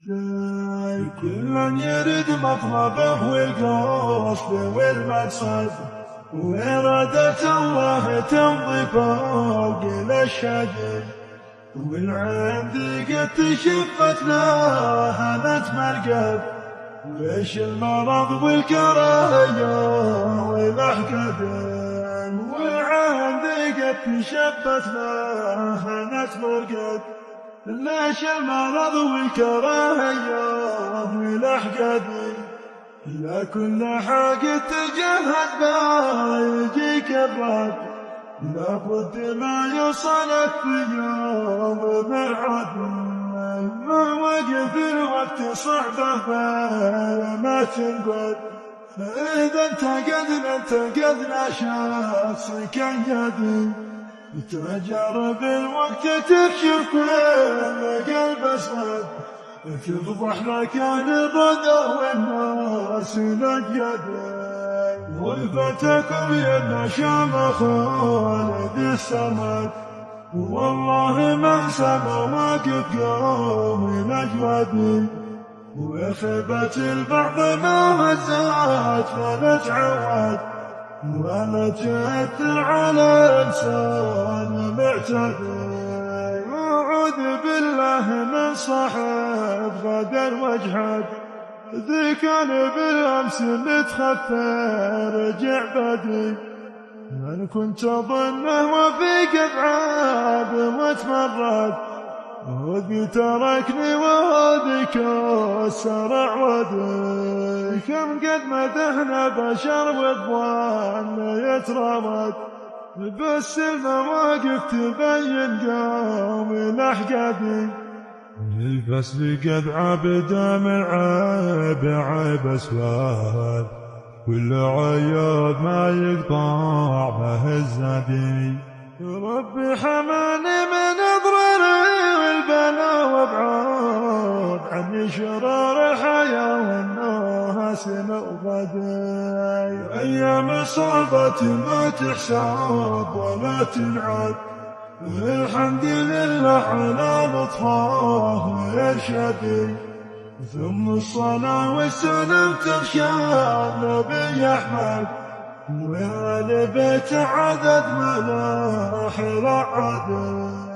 كل يريد مطلبه والقصد والمقصد، وإرادة الله تمضي فوق الشديد، والعين ذي قد تشفت لها نتمرقب، ويش المرض والكراهية والأحقاد، والعين ذي قد تشفت لها نتمرقب، ليش المرض والكراهية والأحقاد، لا كل حاجة تجهد ما يجيك الرد، لابد ما يوصلك في يوم مرعد، ما وقف الوقت صعبة ما تنقد، فإذا انتقدنا شخص كان يدي، تجارب الوقت تكشف كل قلب اسود، تفضح مكان الرضا والناس نجد، وفتكم يا شمخ خالد السمد، والله من سما واقف يوم نجود، وخبت البعض ما هزت ولا تعود، ولا تأثر على إنسان معتدل، أعوذ بالله من صاحب غدر وجحد، ذي كان بالأمس متخفى رجع بدي، من كنت أظنه وفي قطعاب متمرد، وذي تركني وهذي كسر عودي، كم قد مدحنا بشر والظن يترمد، بس المواقف تبين قوم الأحقاد، الفصل قد عبد من عيب اسود، والعياذ ما يقطع به الزدي، ربي حماني من اضراري والبلا وابعاد عني شرار الحياة والناس مؤبدي، ايام صعبة ما تحسب ولا تنعد، الحمد لله على لطفه وإرشادي، ثم الصلاة والسلام ترشاد نبي أحمد، وآل بيت عدد ملاحل عدد.